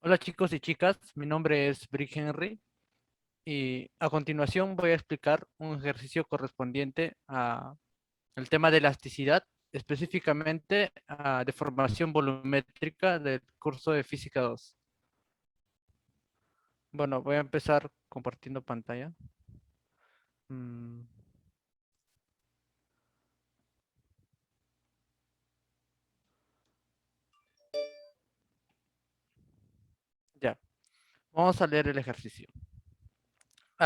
Hola chicos y chicas, mi nombre es Brick Henry y a continuación voy a explicar un ejercicio correspondiente a el tema de elasticidad, específicamente a deformación volumétrica del curso de Física 2. Bueno, voy a empezar compartiendo pantalla. Mm, ya, vamos a leer el ejercicio.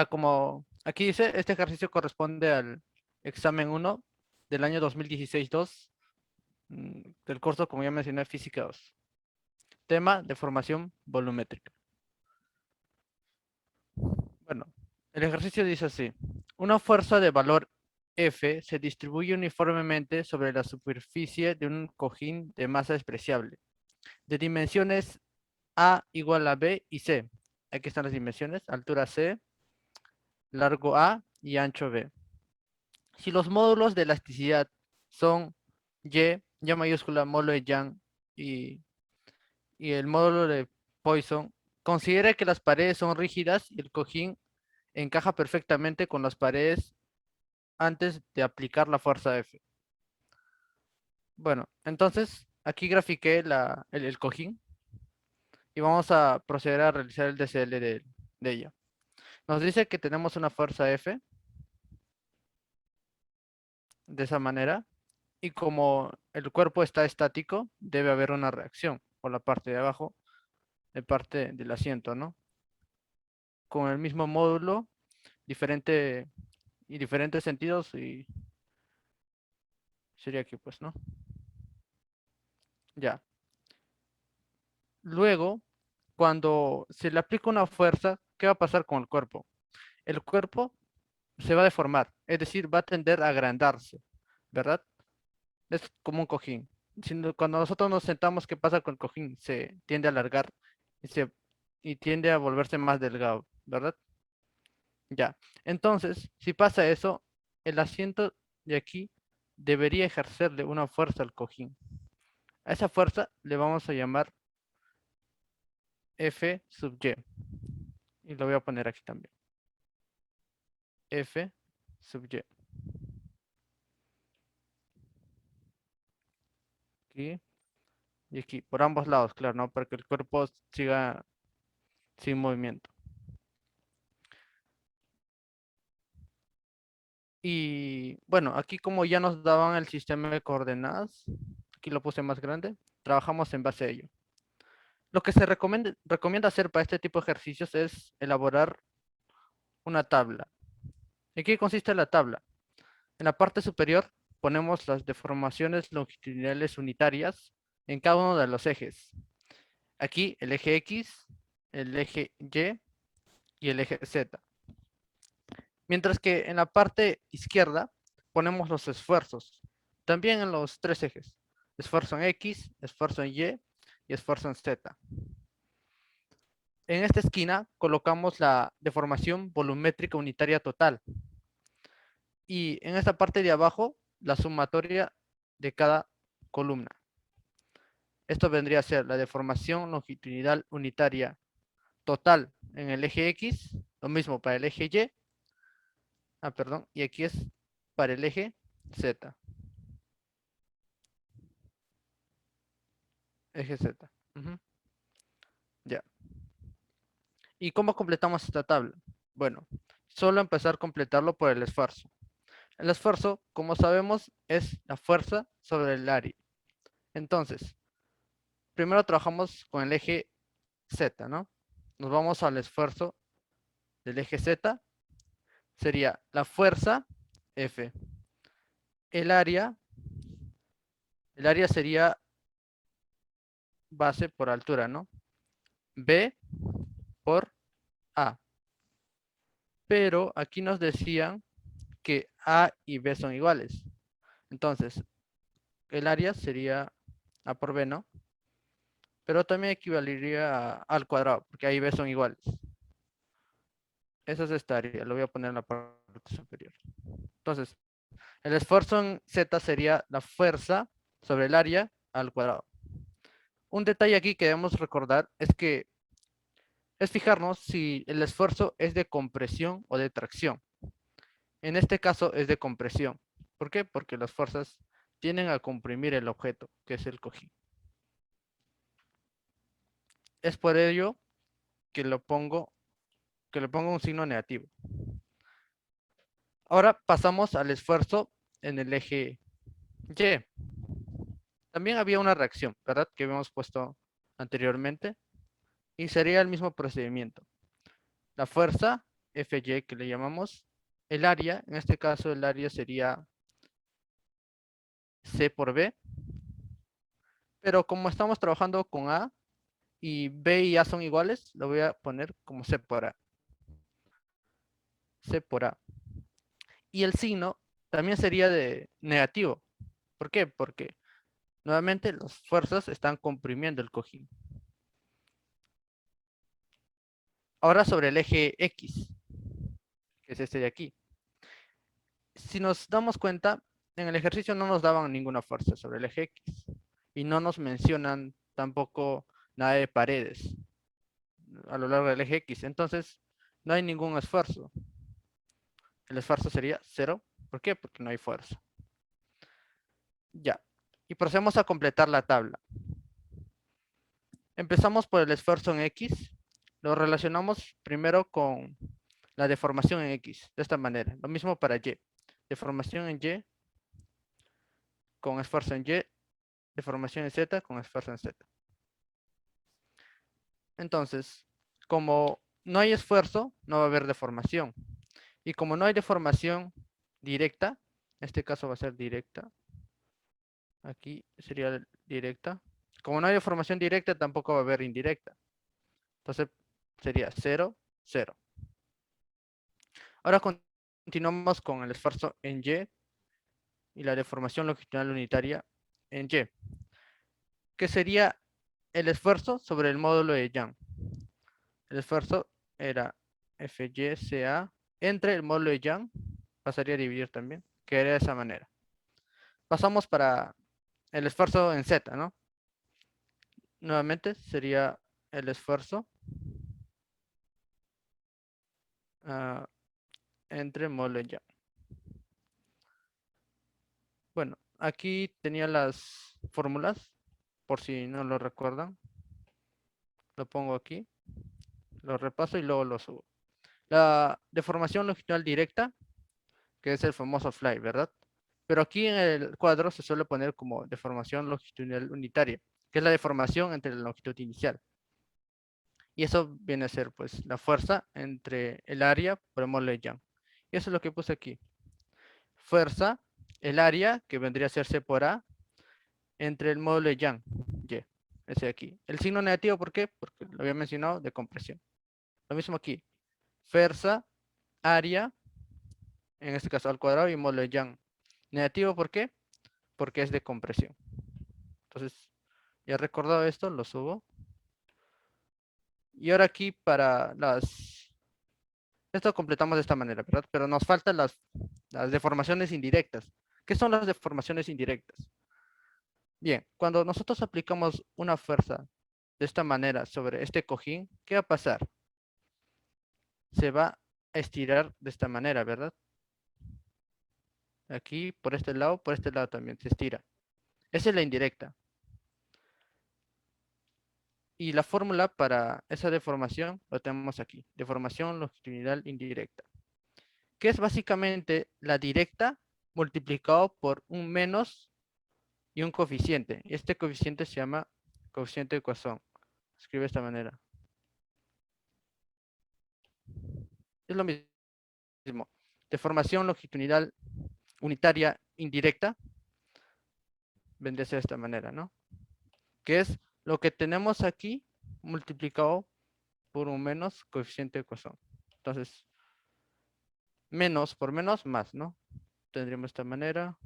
Como aquí dice, este ejercicio corresponde al examen 1 del año 2016-2 del curso, como ya mencioné, Física 2. Tema, deformación volumétrica. Bueno, el ejercicio dice así. Una fuerza de valor F se distribuye uniformemente sobre la superficie de un cojín de masa despreciable, de dimensiones A igual a B y C. Aquí están las dimensiones, altura C, largo A y ancho B. Si los módulos de elasticidad son Y mayúscula, molo de Young y, y el módulo de Poisson, considera que las paredes son rígidas y el cojín encaja perfectamente con las paredes antes de aplicar la fuerza F. Bueno, entonces aquí grafiqué el cojín y vamos a proceder a realizar el DCL de ella. Nos dice que tenemos una fuerza F de esa manera y como el cuerpo está estático, debe haber una reacción por la parte de abajo, de parte del asiento, ¿no? Con el mismo módulo, diferente y diferentes sentidos y sería aquí, pues, ¿no? Ya. Luego, cuando se le aplica una fuerza, ¿qué va a pasar con el cuerpo? El cuerpo se va a deformar, es decir, va a tender a agrandarse, ¿verdad? Es como un cojín. Cuando nosotros nos sentamos, ¿qué pasa con el cojín? Se tiende a alargar y, y tiende a volverse más delgado, ¿verdad? Ya. Entonces, si pasa eso, el asiento de aquí debería ejercerle una fuerza al cojín. A esa fuerza le vamos a llamar F sub Y. Y lo voy a poner aquí también. F sub Y. Aquí y aquí, por ambos lados, claro, ¿no? Para que el cuerpo siga sin movimiento. Y bueno, aquí como ya nos daban el sistema de coordenadas, aquí lo puse más grande, trabajamos en base a ello. Lo que se recomienda hacer para este tipo de ejercicios es elaborar una tabla. ¿En qué consiste la tabla? En la parte superior ponemos las deformaciones longitudinales unitarias en cada uno de los ejes. Aquí el eje X, el eje Y y el eje Z. Mientras que en la parte izquierda ponemos los esfuerzos, también en los tres ejes. Esfuerzo en X, esfuerzo en Y y esfuerzo en Z. En esta esquina colocamos la deformación volumétrica unitaria total. Y en esta parte de abajo, la sumatoria de cada columna. Esto vendría a ser la deformación longitudinal unitaria total en el eje X, lo mismo para el eje Y, perdón, y aquí es para el eje Z, eje Z. Ujú, ya. ¿Y cómo completamos esta tabla? Bueno, solo empezar a completarlo por el esfuerzo. El esfuerzo, como sabemos, es la fuerza sobre el área. Entonces, primero trabajamos con el eje Z, ¿no? Nos vamos al esfuerzo del eje Z, sería la fuerza F. El área, el área sería base por altura, ¿no? B por A. Pero aquí nos decían que A y B son iguales. Entonces, el área sería A por B, ¿no? Pero también equivalería al cuadrado, porque A y B son iguales. Esa es esta área, lo voy a poner en la parte superior. Entonces, el esfuerzo en Z sería la fuerza sobre el área al cuadrado. Un detalle aquí que debemos recordar es que es fijarnos si el esfuerzo es de compresión o de tracción. En este caso es de compresión. ¿Por qué? Porque las fuerzas tienden a comprimir el objeto, que es el cojín. Es por ello que le pongo un signo negativo. Ahora pasamos al esfuerzo en el eje Y. También había una reacción, ¿verdad? Que habíamos puesto anteriormente. Y sería el mismo procedimiento. La fuerza, Fy que le llamamos, el área, en este caso el área sería C por B, pero como estamos trabajando con A y B y A son iguales, lo voy a poner como C por A. C por A. Y el signo también sería de negativo. ¿Por qué? Porque nuevamente las fuerzas están comprimiendo el cojín. Ahora sobre el eje X, que es este de aquí. Si nos damos cuenta, en el ejercicio no nos daban ninguna fuerza sobre el eje X y no nos mencionan tampoco nada de paredes a lo largo del eje X. Entonces, no hay ningún esfuerzo. El esfuerzo sería cero. ¿Por qué? Porque no hay fuerza. Ya. Y procedemos a completar la tabla. Empezamos por el esfuerzo en X. Lo relacionamos primero con la deformación en X, de esta manera. Lo mismo para Y. Deformación en Y con esfuerzo en Y. Deformación en Z con esfuerzo en Z. Entonces, como no hay esfuerzo, no va a haber deformación. Y como no hay deformación directa, en este caso va a ser directa. Aquí sería directa. Como no hay deformación directa, tampoco va a haber indirecta. Entonces sería 0, 0. Ahora continuamos con el esfuerzo en y la deformación longitudinal unitaria en Y, que sería el esfuerzo sobre el módulo de Young. El esfuerzo era FYCA entre el módulo de Young, pasaría a dividir también, que era de esa manera. Pasamos para el esfuerzo en Z, ¿no? Nuevamente sería el esfuerzo uh, entre módulo de Young. Bueno, aquí tenía las fórmulas, por si no lo recuerdan. Lo pongo aquí, lo repaso y luego lo subo. La deformación longitudinal directa, que es el famoso fly, ¿verdad? Pero aquí en el cuadro se suele poner como deformación longitudinal unitaria, que es la deformación entre la longitud inicial. Y eso viene a ser pues la fuerza entre el área por el módulo de Young. Y eso es lo que puse aquí. Fuerza, el área, que vendría a ser C por A, entre el módulo de Young, Y, ese de aquí. El signo negativo, ¿por qué? Porque lo había mencionado, de compresión. Lo mismo aquí. Fuerza, área, en este caso al cuadrado, y módulo de Young. Negativo, ¿por qué? Porque es de compresión. Entonces, ya recordado esto, lo subo. Y ahora aquí para las... Esto completamos de esta manera, ¿verdad? Pero nos faltan las deformaciones indirectas. ¿Qué son las deformaciones indirectas? Bien, cuando nosotros aplicamos una fuerza de esta manera sobre este cojín, ¿qué va a pasar? Se va a estirar de esta manera, ¿verdad? Aquí, por este lado también se estira. Esa es la indirecta. Y la fórmula para esa deformación lo tenemos aquí. Deformación longitudinal indirecta. Que es básicamente la directa multiplicado por un menos y un coeficiente. Este coeficiente se llama coeficiente de Poisson. Escribe de esta manera. Es lo mismo. Deformación longitudinal unitaria indirecta vendría a ser de esta manera, ¿no? Que es lo que tenemos aquí multiplicado por un menos coeficiente de Poisson. Entonces, menos por menos, más, ¿no? Tendríamos de esta manera.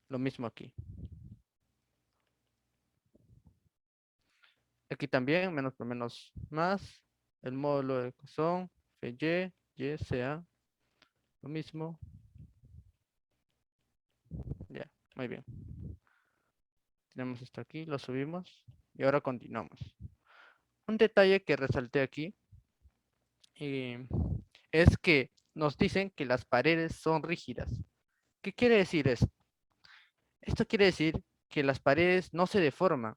Lo mismo aquí. Aquí también, menos por menos, más. El módulo de Poisson, Fy, Y, Ca. Lo mismo. Ya, muy bien. Tenemos esto aquí, lo subimos. Y ahora continuamos. Un detalle que resalté aquí eh, es que nos dicen que las paredes son rígidas. ¿Qué quiere decir esto? Esto quiere decir que las paredes no se deforman.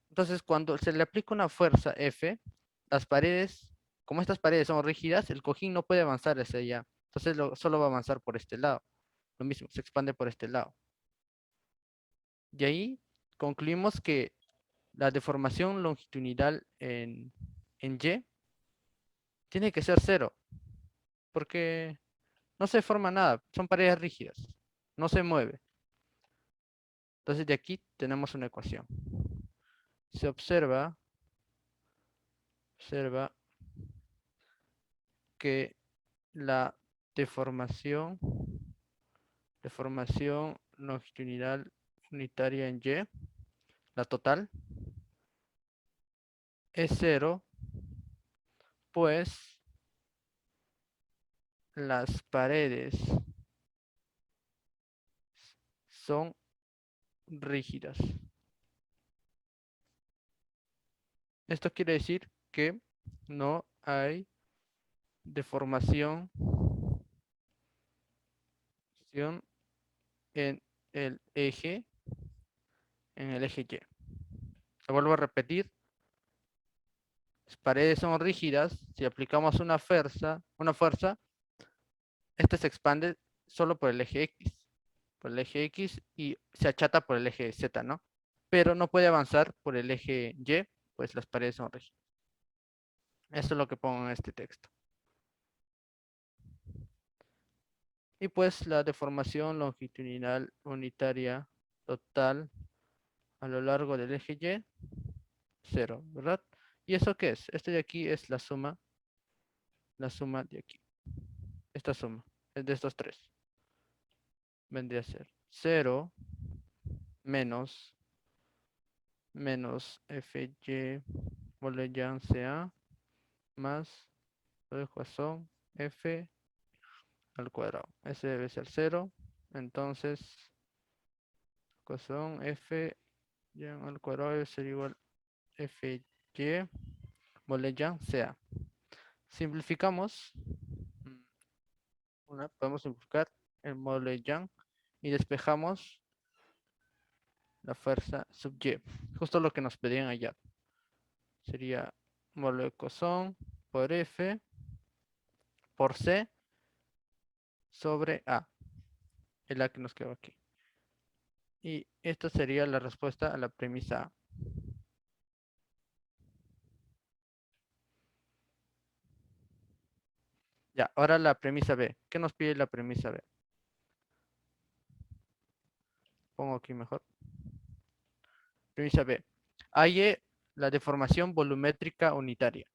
Entonces, cuando se le aplica una fuerza F, las paredes, como estas paredes son rígidas, el cojín no puede avanzar hacia allá. Entonces, solo va a avanzar por este lado. Lo mismo, se expande por este lado. Y ahí concluimos que la deformación longitudinal en Y tiene que ser cero, porque no se forma nada, son paredes rígidas, no se mueve. Entonces de aquí tenemos una ecuación. Se observa que la deformación, deformación longitudinal unitaria en Y, la total, es cero, pues las paredes son rígidas. Esto quiere decir que no hay deformación en el eje, en el eje Y. Lo vuelvo a repetir, las paredes son rígidas, si aplicamos una fuerza, este se expande solo por el eje X y se achata por el eje Z, ¿no? Pero no puede avanzar por el eje Y, pues las paredes son rígidas. Eso es lo que pongo en este texto. Y pues la deformación longitudinal unitaria total a lo largo del eje Y, cero, ¿verdad? ¿Y eso qué es? Este de aquí es la suma de aquí. Esta suma es de estos tres. Vendría a ser cero menos FY Boolean CA más la ecuación F al cuadrado. Ese debe ser cero. Entonces, ecuación F al cuadrado debe ser igual a FY Boolean CA. Simplificamos. Podemos simplificar el módulo de Young y despejamos la fuerza sub Y. Justo lo que nos pedían allá. Sería módulo de cosón por F por C sobre A. Es la que nos quedó aquí. Y esta sería la respuesta a la premisa A. Ya, ahora la premisa B. ¿Qué nos pide la premisa B? Pongo aquí mejor. Premisa B. Halle la deformación volumétrica unitaria.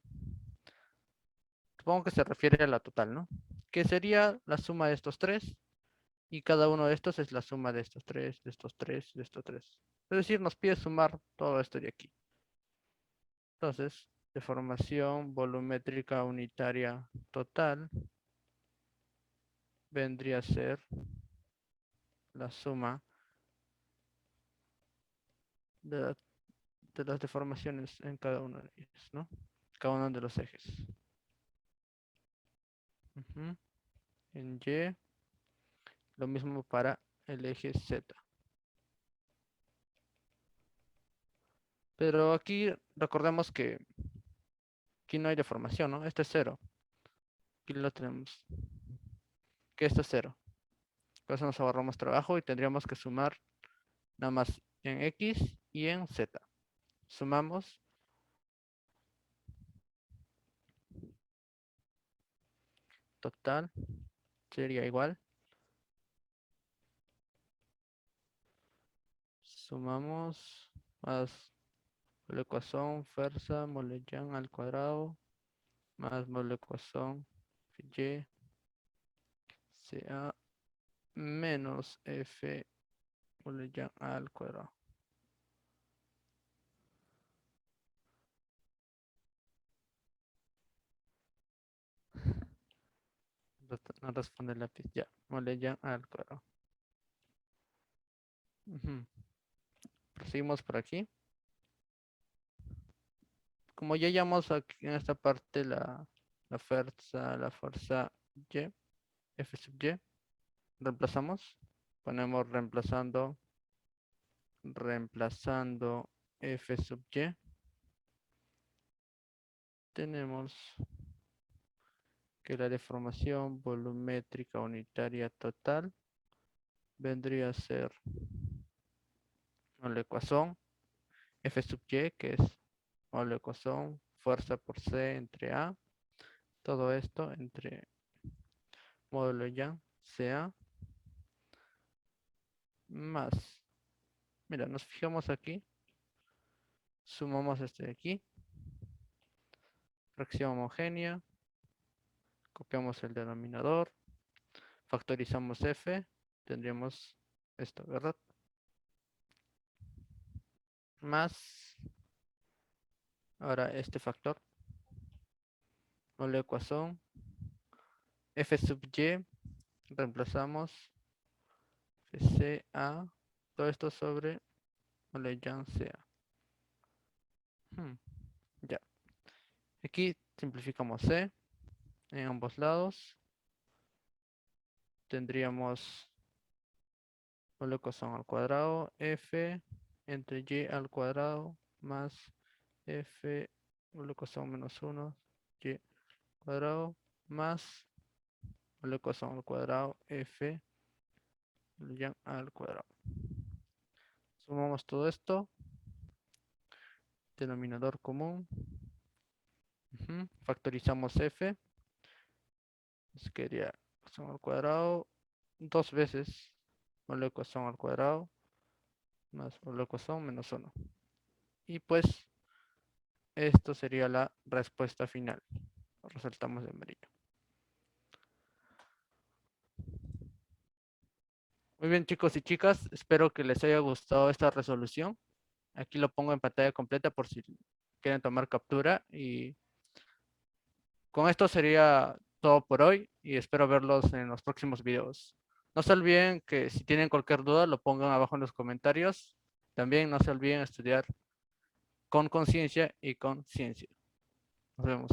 Supongo que se refiere a la total, ¿no? Que sería la suma de estos tres. Y cada uno de estos es la suma de estos tres, de estos tres, de estos tres. Es decir, nos pide sumar todo esto de aquí. Entonces, deformación volumétrica unitaria total vendría a ser la suma de, de las deformaciones en cada uno de ellos, ¿no? Cada uno de los ejes. Ujú. En Y, lo mismo para el eje Z. Pero aquí recordemos que aquí no hay deformación, ¿no? Este es cero. Aquí lo tenemos. Que esto es cero. Por eso nos ahorramos trabajo y tendríamos que sumar nada más en X y en Z. Sumamos total, sería igual. Sumamos más la ecuación fuerza Moleyan al cuadrado más la ecuación Y sea menos F Moleyan al cuadrado. No responde el lápiz. Ya, Moleyan al cuadrado. Proseguimos por aquí. como ya llamamos aquí en esta parte la fuerza Y, F sub Y, reemplazamos, ponemos reemplazando F sub Y, tenemos que la deformación volumétrica unitaria total vendría a ser la ecuación F sub Y, que es la ecuación fuerza por C entre A, todo esto entre módulo ya CA más, mira, nos fijamos aquí, sumamos este de aquí, fracción homogénea, copiamos el denominador, factorizamos F, tendríamos esto, ¿verdad? Más, ahora este factor, o la ecuación F sub Y, reemplazamos FCA, todo esto sobre Olejan CA. Ya, aquí simplificamos C en ambos lados, tendríamos la ecuación al cuadrado, F entre Y al cuadrado más F, la ecuación menos 1, Y cuadrado más la ecuación al cuadrado, F ya al cuadrado. Sumamos todo esto, denominador común, factorizamos F, quedaría ecuación al cuadrado dos veces la ecuación al cuadrado más la ecuación menos 1. Y pues esto sería la respuesta final. Lo resaltamos de amarillo. Muy bien, chicos y chicas, espero que les haya gustado esta resolución. Aquí lo pongo en pantalla completa por si quieren tomar captura. Y con esto sería todo por hoy y espero verlos en los próximos videos. No se olviden que si tienen cualquier duda lo pongan abajo en los comentarios. También no se olviden estudiar con conciencia y con ciencia. Nos vemos.